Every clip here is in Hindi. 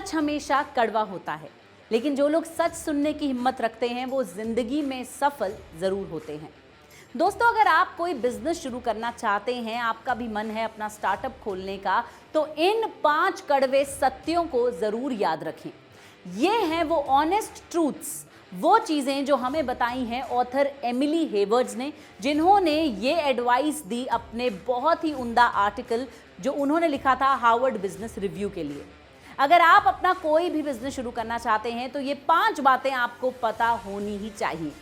सच हमेशा कड़वा होता है, लेकिन जो लोग सच सुनने की हिम्मत रखते हैं वो जिंदगी में सफल जरूर होते हैं। दोस्तों, अगर आप कोई बिजनेस शुरू करना चाहते हैं, आपका भी मन है अपना स्टार्टअप खोलने का, तो इन 5 कड़वे सत्यों को जरूर याद रखें। ये हैं वो ऑनेस्ट ट्रूथ्स, वो चीज़ें जो हमें बताई हैं ऑथर एमिली हेवर्ड्स ने, जिन्होंने ये एडवाइस दी अपने बहुत ही उम्दा आर्टिकल जो उन्होंने लिखा था हार्वर्ड बिजनेस रिव्यू के लिए। अगर आप अपना कोई भी बिजनेस शुरू करना चाहते हैं तो ये 5 बातें आपको पता होनी ही चाहिए।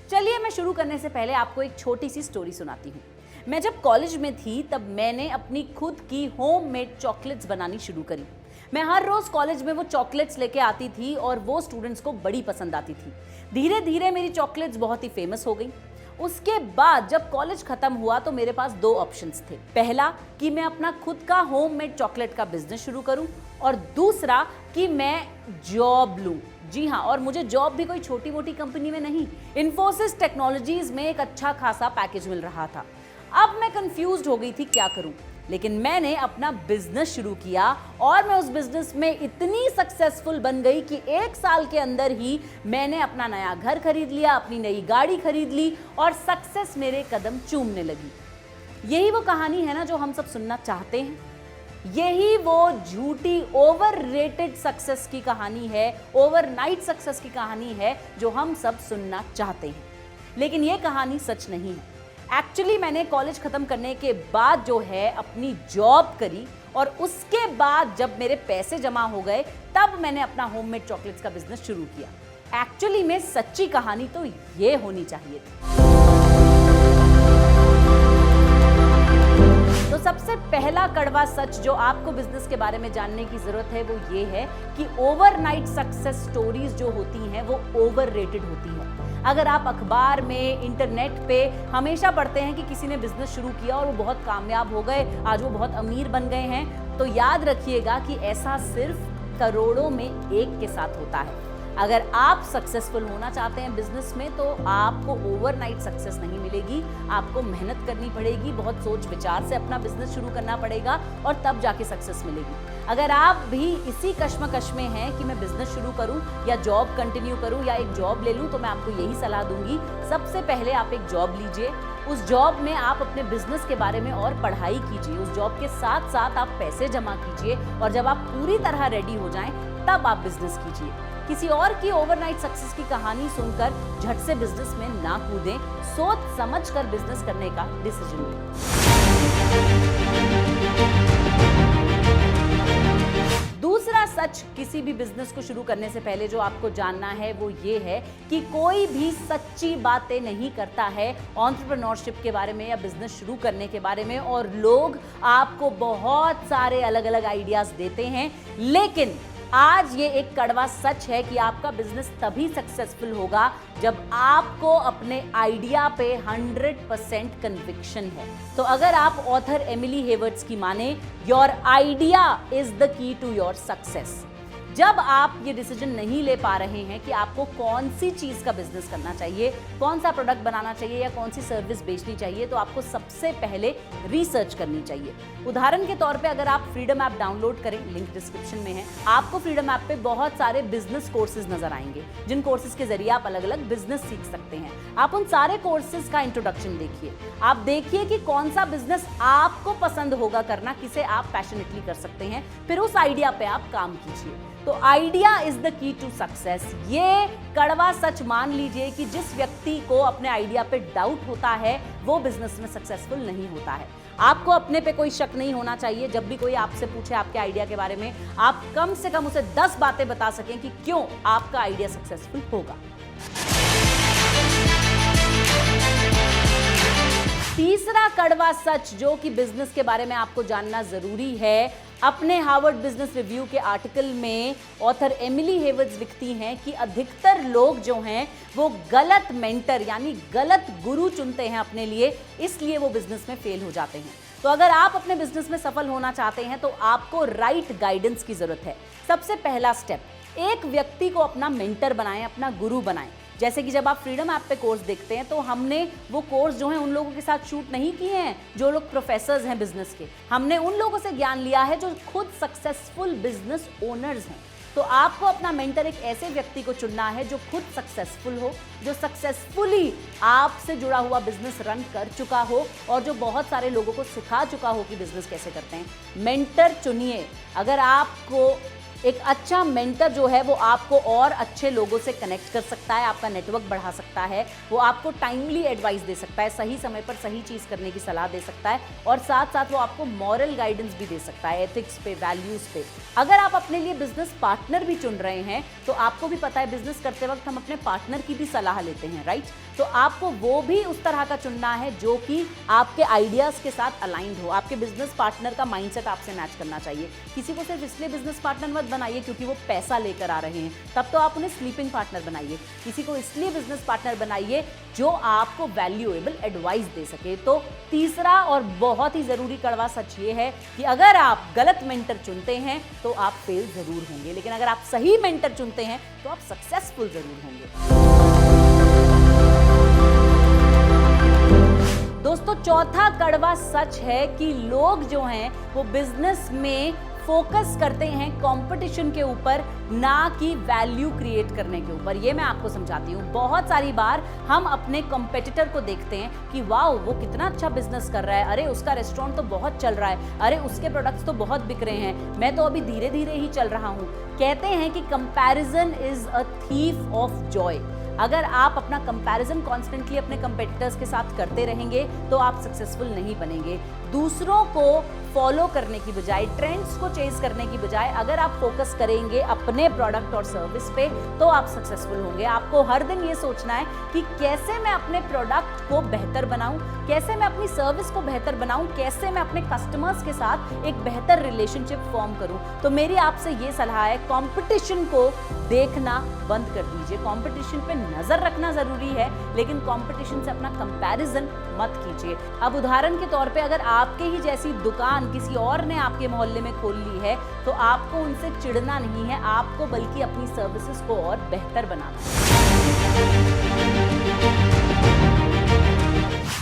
चलिए, मैं शुरू करने से पहले आपको एक छोटी सी स्टोरी सुनाती हूँ। मैं जब कॉलेज में थी तब मैंने अपनी खुद की होममेड चॉकलेट्स बनानी शुरू करी। मैं हर रोज कॉलेज में वो चॉकलेट्स लेके आती थी और वो स्टूडेंट्स को बड़ी पसंद आती थी। धीरे धीरे मेरी चॉकलेट्स बहुत ही फेमस हो गई। उसके बाद जब कॉलेज खत्म हुआ तो मेरे पास 2 ऑप्शंस थे। पहला कि मैं अपना खुद का होममेड चॉकलेट का बिजनेस शुरू करूं, और दूसरा कि मैं जॉब लूं। जी हाँ, और मुझे जॉब भी कोई छोटी मोटी कंपनी में नहीं, इन्फोसिस टेक्नोलॉजीज में एक अच्छा खासा पैकेज मिल रहा था। अब मैं कंफ्यूज्ड हो गई थी क्या करूं, लेकिन मैंने अपना बिजनेस शुरू किया और मैं उस बिजनेस में इतनी सक्सेसफुल बन गई कि 1 साल के अंदर ही मैंने अपना नया घर खरीद लिया, अपनी नई गाड़ी खरीद ली और सक्सेस मेरे कदम चूमने लगी। यही वो कहानी है ना जो हम सब सुनना चाहते हैं। यही वो झूठी ओवररेटेड सक्सेस की कहानी है, ओवरनाइट सक्सेस की कहानी है जो हम सब सुनना चाहते हैं। लेकिन ये कहानी सच नहीं है। एक्चुअली मैंने कॉलेज खत्म करने के बाद जो है अपनी जॉब करी, और उसके बाद जब मेरे पैसे जमा हो गए तब मैंने अपना होममेड चॉकलेट्स का बिजनेस शुरू किया। एक्चुअली में सच्ची कहानी तो ये होनी चाहिए थी। तो सबसे पहला कड़वा सच जो आपको बिजनेस के बारे में जानने की जरूरत है वो ये है कि ओवरनाइट सक्सेस स्टोरीज जो होती हैं वो ओवररेटेड होती है। अगर आप अखबार में, इंटरनेट पे हमेशा पढ़ते हैं कि किसी ने बिजनेस शुरू किया और वो बहुत कामयाब हो गए, आज वो बहुत अमीर बन गए हैं, तो याद रखिएगा कि ऐसा सिर्फ करोड़ों में एक के साथ होता है। अगर आप सक्सेसफुल होना चाहते हैं बिजनेस में तो आपको ओवरनाइट सक्सेस नहीं मिलेगी। आपको मेहनत करनी पड़ेगी, बहुत सोच विचार से अपना बिजनेस शुरू करना पड़ेगा और तब जाके सक्सेस मिलेगी। अगर आप भी इसी कश्मकश में हैं कि मैं बिजनेस शुरू करूं या जॉब कंटिन्यू करूं या एक जॉब ले लूं, तो मैं आपको यही सलाह दूंगी, सबसे पहले आप एक जॉब लीजिए। उस जॉब में आप अपने बिजनेस के बारे में और पढ़ाई कीजिए। उस जॉब के साथ साथ आप पैसे जमा कीजिए, और जब आप पूरी तरह रेडी हो जाएं तब आप बिजनेस कीजिए। किसी और की ओवरनाइट सक्सेस की कहानी सुनकर झट से बिजनेस में ना कूदें, सोच समझ कर बिजनेस करने का डिसीजन लें। दूसरा सच किसी भी बिजनेस को शुरू करने से पहले जो आपको जानना है वो ये है कि कोई भी सच्ची बातें नहीं करता है एंटरप्रेन्योरशिप के बारे में या बिजनेस शुरू करने के बारे में, और लोग आपको बहुत सारे अलग अलग आइडियाज देते हैं। लेकिन आज ये एक कड़वा सच है कि आपका बिजनेस तभी सक्सेसफुल होगा जब आपको अपने आइडिया पे 100% कन्विक्शन है। तो अगर आप ऑथर एमिली हेवर्ड्स की माने, your idea is the key to your success. जब आप ये डिसीजन नहीं ले पा रहे हैं कि आपको कौन सी चीज का बिजनेस करना चाहिए, कौन सा प्रोडक्ट बनाना चाहिए या कौन सी सर्विस बेचनी चाहिए, तो आपको सबसे पहले रिसर्च करनी चाहिए। उदाहरण के तौर पे अगर आप फ्रीडम ऐप डाउनलोड करें, लिंक डिस्क्रिप्शन में है, आपको फ्रीडम ऐप पे बहुत सारे बिजनेस कोर्सेज नजर आएंगे, जिन कोर्सेज के जरिए आप अलग अलग बिजनेस सीख सकते हैं। आप उन सारे कोर्सेज का इंट्रोडक्शन देखिए। आप देखिए कि कौन सा बिजनेस आपको पसंद होगा करना, किसे आप पैशनेटली कर सकते हैं, फिर उस आइडिया पे आप काम कीजिए। तो idea is the key to success. ये कड़वा सच मान लीजिए कि जिस व्यक्ति को अपने आइडिया पे डाउट होता है वो बिजनेस में सक्सेसफुल नहीं होता है। आपको अपने पे कोई शक नहीं होना चाहिए। जब भी कोई आपसे पूछे आपके आइडिया के बारे में, आप कम से कम उसे 10 बातें बता सकें कि क्यों आपका आइडिया सक्सेसफुल होगा। तीसरा कड़वा सच जो कि बिजनेस के बारे में आपको जानना जरूरी है, अपने हार्वर्ड बिजनेस रिव्यू के आर्टिकल में ऑथर एमिली हेवर्ड्स लिखती हैं कि अधिकतर लोग जो हैं वो गलत मेंटर यानी गलत गुरु चुनते हैं अपने लिए, इसलिए वो बिजनेस में फेल हो जाते हैं। तो अगर आप अपने बिजनेस में सफल होना चाहते हैं तो आपको राइट गाइडेंस की जरूरत है। सबसे पहला स्टेप, एक व्यक्ति को अपना मेंटर बनाएं, अपना गुरु बनाएं। जैसे कि जब आप फ्रीडम ऐप पे कोर्स देखते हैं तो हमने वो कोर्स जो है उन लोगों के साथ शूट नहीं किए हैं जो लोग प्रोफेसर्स हैं बिजनेस के, हमने उन लोगों से ज्ञान लिया है जो खुद सक्सेसफुल बिजनेस ओनर्स हैं। तो आपको अपना मेंटर एक ऐसे व्यक्ति को चुनना है जो खुद सक्सेसफुल हो, जो सक्सेसफुली आपसे जुड़ा हुआ बिजनेस रन कर चुका हो और जो बहुत सारे लोगों को सिखा चुका हो कि बिजनेस कैसे करते हैं। मेंटर चुनिए। अगर आपको एक अच्छा मेंटर जो है वो आपको और अच्छे लोगों से कनेक्ट कर सकता है, आपका नेटवर्क बढ़ा सकता है, वो आपको टाइमली एडवाइस दे सकता है, सही समय पर सही चीज़ करने की सलाह दे सकता है और साथ साथ वो आपको मॉरल गाइडेंस भी दे सकता है, एथिक्स पे, वैल्यूज़ पे। अगर आप अपने लिए बिजनेस पार्टनर भी चुन रहे हैं तो आपको भी पता है बिजनेस करते वक्त हम अपने पार्टनर की भी सलाह लेते हैं, राइट? तो आपको वो भी उस तरह का चुनना है जो कि आपके आइडियाज़ के साथ अलाइंड हो। आपके बिजनेस पार्टनर का माइंडसेट आपसे मैच करना चाहिए। किसी को सिर्फ इसलिए बिजनेस पार्टनर मत बनाइए क्योंकि वो पैसा लेकर आ रहे हैं, तब तो आप उन्हें स्लीपिंग पार्टनर बनाइए। किसी को इसलिए बिजनेस पार्टनर बनाइए जो आपको वैल्यूएबल एडवाइस दे सके। तो तीसरा और बहुत ही ज़रूरी कड़वा सच ये है कि अगर आप गलत मेंटर चुनते हैं तो आप फेल ज़रूर होंगे, लेकिन अगर आप सही मेंटर चुनते हैं तो आप सक्सेसफुल ज़रूर होंगे। दोस्तों, चौथा कड़वा सच है कि लोग जो हैं वो बिजनेस में फोकस करते हैं कंपटीशन के ऊपर, ना कि वैल्यू क्रिएट करने के ऊपर। ये मैं आपको समझाती हूँ। बहुत सारी बार हम अपने कंपेटिटर को देखते हैं कि वाह वो कितना अच्छा बिजनेस कर रहा है, अरे उसका रेस्टोरेंट तो बहुत चल रहा है, अरे उसके प्रोडक्ट्स तो बहुत बिक रहे हैं, मैं तो अभी धीरे धीरे ही चल रहा हूँ। कहते हैं कि comparison is a thief of Joy. अगर आप अपना कंपैरिजन कॉन्स्टेंटली अपने कंपेटिटर्स के साथ करते रहेंगे तो आप सक्सेसफुल नहीं बनेंगे। दूसरों को फॉलो करने की बजाय, ट्रेंड्स को चेज करने की बजाय अगर आप फोकस करेंगे अपने प्रोडक्ट और सर्विस पे तो आप सक्सेसफुल होंगे। आपको हर दिन ये सोचना है कि कैसे मैं अपने प्रोडक्ट को बेहतर बनाऊं, कैसे मैं अपनी सर्विस को बेहतर बनाऊं, कैसे मैं अपने कस्टमर्स के साथ एक बेहतर रिलेशनशिप फॉर्म करूं। तो मेरी आपसे ये सलाह है, कंपटीशन को देखना बंद कर दीजिए। कंपटीशन पे नजर रखना जरूरी है, लेकिन कंपटीशन से अपना कंपैरिजन मत कीजिए। अब उदाहरण के तौर पे अगर आपके ही जैसी दुकान किसी और ने आपके मोहल्ले में खोल ली है तो आपको उनसे चिढ़ना नहीं है, आपको बल्कि अपनी सर्विसेज को और बेहतर बनाना है।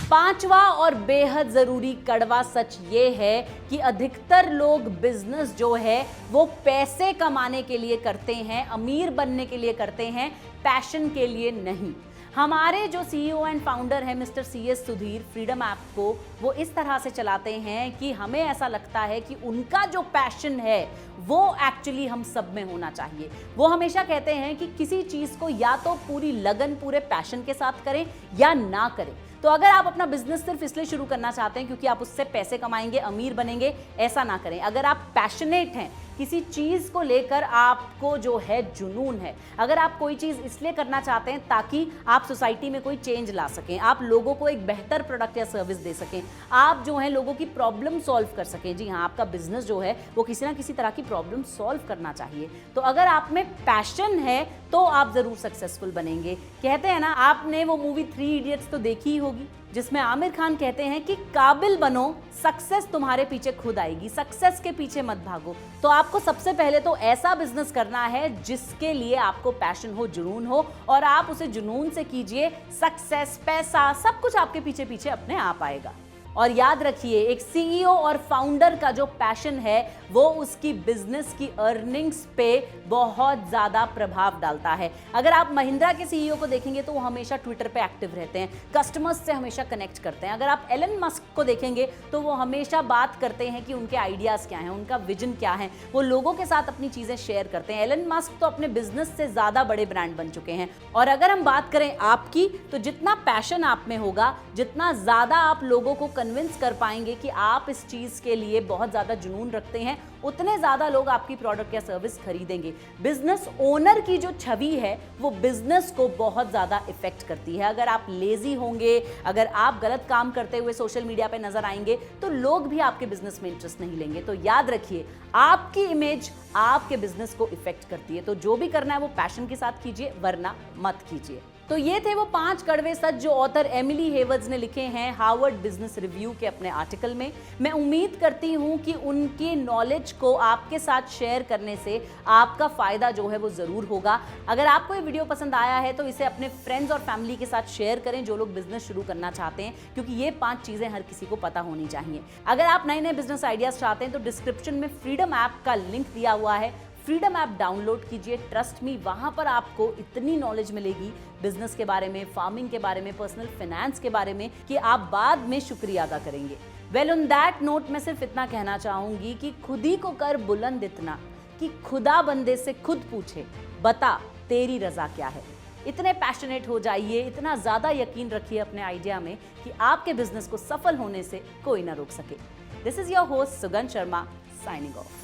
पांचवा और बेहद जरूरी कड़वा सच ये है कि अधिकतर लोग बिजनेस जो है वो पैसे कमाने के लिए करते हैं, अमीर बनने के लिए करते हैं, पैशन के लिए नहीं। हमारे जो सीईओ एंड फाउंडर है mister CS Sudhir, freedom app को वो इस तरह से चलाते हैं कि हमें ऐसा लगता है कि उनका जो पैशन है वो एक्चुअली हम सब में होना चाहिए। वो हमेशा कहते हैं कि किसी चीज़ को या तो पूरी लगन, पूरे पैशन के साथ करें या ना करें। तो अगर आप अपना बिजनेस सिर्फ इसलिए शुरू करना चाहते हैं क्योंकि आप उससे पैसे कमाएंगे, अमीर बनेंगे, ऐसा ना करें। अगर आप पैशनेट हैं, किसी चीज़ को लेकर आपको जो है जुनून है, अगर आप कोई चीज़ इसलिए करना चाहते हैं ताकि आप सोसाइटी में कोई चेंज ला सकें, आप लोगों को एक बेहतर प्रोडक्ट या सर्विस दे सकें, आप जो है लोगों की प्रॉब्लम सॉल्व कर सकें। जी हाँ, आपका बिजनेस जो है वो किसी ना किसी तरह की प्रॉब्लम सॉल्व करना चाहिए। तो अगर आप में पैशन है तो आप ज़रूर सक्सेसफुल बनेंगे। कहते हैं ना, आपने वो मूवी 3 इडियट्स तो देखी ही होगी जिसमें आमिर खान कहते हैं कि काबिल बनो, सक्सेस तुम्हारे पीछे खुद आएगी, सक्सेस के पीछे मत भागो। तो आपको सबसे पहले तो ऐसा बिजनेस करना है जिसके लिए आपको पैशन हो, जुनून हो, और आप उसे जुनून से कीजिए। सक्सेस, पैसा, सब कुछ आपके पीछे पीछे अपने आप आएगा। और याद रखिए, एक सीईओ और फाउंडर का जो पैशन है वो उसकी बिजनेस की अर्निंग्स पे बहुत ज़्यादा प्रभाव डालता है। अगर आप महिंद्रा के सीईओ को देखेंगे तो वो हमेशा ट्विटर पे एक्टिव रहते हैं, कस्टमर्स से हमेशा कनेक्ट करते हैं। अगर आप एलन मस्क को देखेंगे तो वो हमेशा बात करते हैं कि उनके आइडियाज़ क्या हैं, उनका विजन क्या है, वो लोगों के साथ अपनी चीज़ें शेयर करते हैं। एलन मस्क तो अपने बिजनेस से ज़्यादा बड़े ब्रांड बन चुके हैं। और अगर हम बात करें आपकी, तो जितना पैशन आप में होगा, जितना ज़्यादा आप लोगों को कन्विंस कर पाएंगे कि आप इस चीज़ के लिए बहुत ज़्यादा जुनून रखते हैं, उतने ज़्यादा लोग आपकी प्रोडक्ट या सर्विस खरीदेंगे। बिजनेस ओनर की जो छवि है वो बिजनेस को बहुत ज़्यादा इफेक्ट करती है। अगर आप लेजी होंगे, अगर आप गलत काम करते हुए सोशल मीडिया पे नजर आएंगे तो लोग भी आपके बिजनेस में इंटरेस्ट नहीं लेंगे। तो याद रखिए, आपकी इमेज आपके बिजनेस को इफेक्ट करती है। तो जो भी करना है वो पैशन के साथ कीजिए, वरना मत कीजिए। तो ये थे वो 5 कड़वे सच जो ऑथर एमिली हेवर्ड्स ने लिखे हैं हार्वर्ड बिजनेस रिव्यू के अपने आर्टिकल में। मैं उम्मीद करती हूं कि उनके नॉलेज को आपके साथ शेयर करने से आपका फायदा जो है वो जरूर होगा। अगर आपको ये वीडियो पसंद आया है तो इसे अपने फ्रेंड्स और फैमिली के साथ शेयर करें जो लोग बिजनेस शुरू करना चाहते हैं, क्योंकि ये 5 चीजें हर किसी को पता होनी चाहिए। अगर आप नए नए बिजनेस आइडियाज चाहते हैं तो डिस्क्रिप्शन में फ्रीडम ऐप का लिंक दिया हुआ है। फ्रीडम ऐप डाउनलोड कीजिए, ट्रस्ट मी, वहां पर आपको इतनी नॉलेज मिलेगी बिजनेस के बारे में, फार्मिंग के बारे में, पर्सनल फाइनेंस के बारे में कि आप बाद में शुक्रिया अदा करेंगे। वेल ऑन दैट नोट मैं सिर्फ इतना कहना चाहूंगी कि खुद ही को कर बुलंद इतना कि खुदा बंदे से खुद पूछे बता तेरी रजा क्या है। इतने पैशनेट हो जाइए, इतना ज्यादा यकीन रखिए अपने आइडिया में कि आपके बिजनेस को सफल होने से कोई ना रोक सके। दिस इज योर होस्ट सुगंध शर्मा साइनिंग ऑफ।